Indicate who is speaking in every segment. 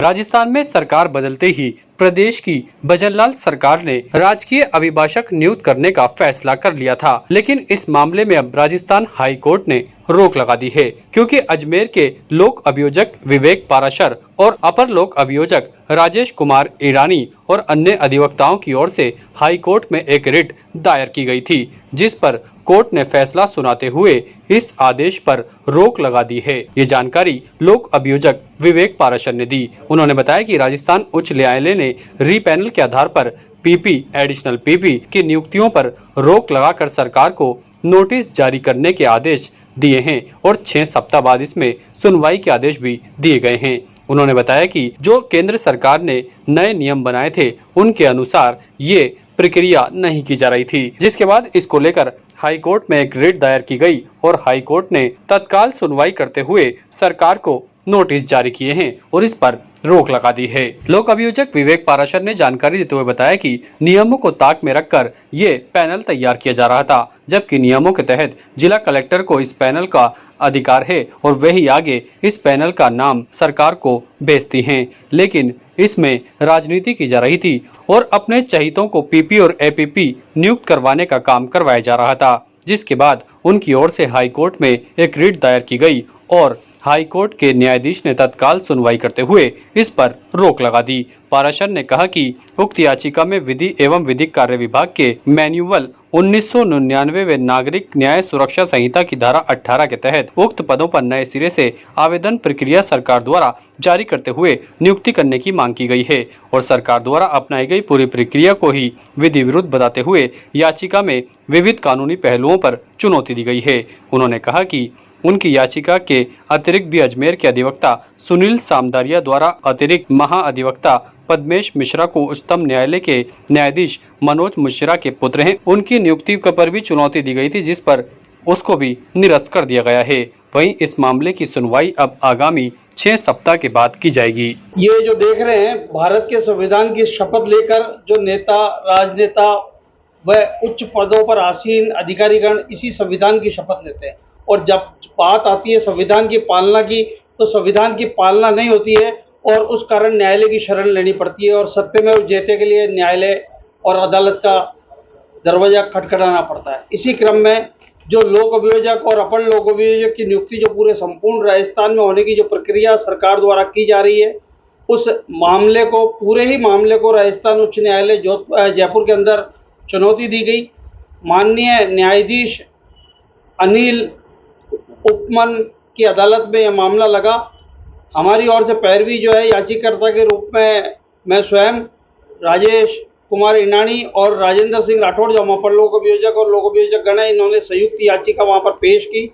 Speaker 1: राजस्थान में सरकार बदलते ही प्रदेश की भजनलाल सरकार ने राजकीय अभिभाषक नियुक्त करने का फैसला कर लिया था, लेकिन इस मामले में अब राजस्थान हाई कोर्ट ने रोक लगा दी है, क्योंकि अजमेर के लोक अभियोजक विवेक पाराशर और अपर लोक अभियोजक राजेश कुमार ईरानी और अन्य अधिवक्ताओं की ओर से हाई कोर्ट में एक रिट दायर की गई थी, जिस पर कोर्ट ने फैसला सुनाते हुए इस आदेश पर रोक लगा दी है। ये जानकारी लोक अभियोजक विवेक पाराशर ने दी। उन्होंने बताया कि राजस्थान उच्च न्यायालय ने री पैनल के आधार पर पीपी, एडिशनल पीपी की नियुक्तियों पर रोक लगाकर सरकार को नोटिस जारी करने के आदेश दिए हैं और 6 सप्ताह बाद इसमें सुनवाई के आदेश भी दिए गए हैं। उन्होंने बताया कि जो केंद्र सरकार ने नए नियम बनाए थे, उनके अनुसार ये प्रक्रिया नहीं की जा रही थी, जिसके बाद इसको लेकर हाई कोर्ट में एक रिट दायर की गई और हाई कोर्ट ने तत्काल सुनवाई करते हुए सरकार को नोटिस जारी किए हैं और इस पर रोक लगा दी है। लोक अभियोजक विवेक पाराशर ने जानकारी देते हुए बताया कि नियमों को ताक में रखकर ये पैनल तैयार किया जा रहा था, जबकि नियमों के तहत जिला कलेक्टर को इस पैनल का अधिकार है और वही आगे इस पैनल का नाम सरकार को भेजती हैं, लेकिन इसमें राजनीति की जा रही थी और अपने चहितों को पीपी और एपीपी नियुक्त करवाने का काम करवाया जा रहा था, जिसके बाद उनकी ओर से हाई कोर्ट में एक रिट दायर की गई और हाई कोर्ट के न्यायाधीश ने तत्काल सुनवाई करते हुए इस पर रोक लगा दी। पाराशर ने कहा कि उक्त याचिका में विधि एवं विधिक कार्य विभाग के मैन्युअल 1999 व नागरिक न्याय सुरक्षा संहिता की धारा 18 के तहत उक्त पदों पर नए सिरे से आवेदन प्रक्रिया सरकार द्वारा जारी करते हुए नियुक्ति करने की मांग की गई है और सरकार द्वारा अपनाई गई पूरी प्रक्रिया को ही विधि विरुद्ध बताते हुए याचिका में विविध कानूनी पहलुओं पर चुनौती दी गई है। उन्होंने कहा कि उनकी याचिका के अतिरिक्त भी अजमेर के अधिवक्ता सुनील सामदारिया द्वारा अतिरिक्त महाअधिवक्ता पद्मेश मिश्रा को उच्चतम न्यायालय के न्यायाधीश मनोज मिश्रा के पुत्र हैं, उनकी नियुक्ति पर भी चुनौती दी गई थी, जिस पर उसको भी निरस्त कर दिया गया है। वहीं इस मामले की सुनवाई अब आगामी 6 सप्ताह के बाद की जाएगी।
Speaker 2: ये जो देख रहे हैं, भारत के संविधान की शपथ लेकर जो नेता, राजनेता व उच्च पदों पर आसीन अधिकारीगण इसी संविधान की शपथ लेते हैं और जब बात आती है संविधान की पालना की, तो संविधान की पालना नहीं होती है और उस कारण न्यायालय की शरण लेनी पड़ती है और सत्यमेव जयते के लिए न्यायालय और अदालत का दरवाजा खटखटाना पड़ता है। इसी क्रम में जो लोक अभियोजक और अपर लोक अभियोजक की नियुक्ति जो पूरे संपूर्ण राजस्थान में होने की जो प्रक्रिया सरकार द्वारा की जा रही है, उस मामले को, पूरे ही मामले को राजस्थान उच्च न्यायालय जयपुर के अंदर चुनौती दी गई। माननीय न्यायाधीश अनिल उपमन की अदालत में यह मामला लगा। हमारी ओर से पैरवी जो है याचिकाकर्ता के रूप में मैं स्वयं, राजेश कुमार ईरानी और राजेंद्र सिंह राठौड़, जो अपर लोक अभियोजक और लोक अभियोजक गण है, इन्होंने संयुक्त याचिका वहां पर पेश की,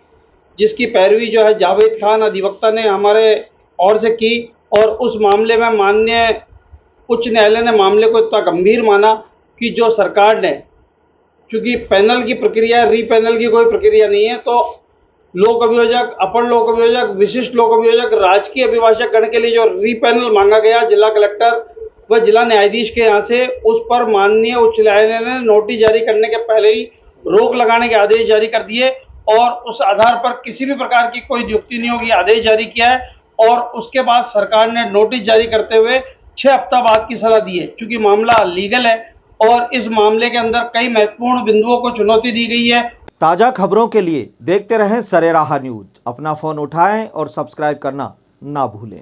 Speaker 2: जिसकी पैरवी जो है जावेद खान अधिवक्ता ने हमारे ओर से की और उस मामले में माननीय उच्च न्यायालय ने मामले को इतना गंभीर माना कि जो सरकार ने, चूंकि पैनल की प्रक्रिया, री पैनल की कोई प्रक्रिया नहीं है, तो लोक अभियोजक, अपर लोक अभियोजक, विशिष्ट लोक अभियोजक, राजकीय अभिभाषक गण के लिए जो री पैनल मांगा गया जिला कलेक्टर व जिला न्यायाधीश के यहाँ से, उस पर माननीय उच्च न्यायालय ने नोटिस जारी करने के पहले ही रोक लगाने के आदेश जारी कर दिए और उस आधार पर किसी भी प्रकार की कोई नियुक्ति नहीं होगी आदेश जारी किया है और उसके बाद सरकार ने नोटिस जारी करते हुए 6 हफ्ता बाद की सलाह दी है। चूंकि मामला लीगल है और इस मामले के अंदर कई महत्वपूर्ण बिंदुओं को चुनौती दी गई है।
Speaker 3: ताज़ा खबरों के लिए देखते रहें सरेराह न्यूज। अपना फ़ोन उठाएं और सब्सक्राइब करना ना भूलें।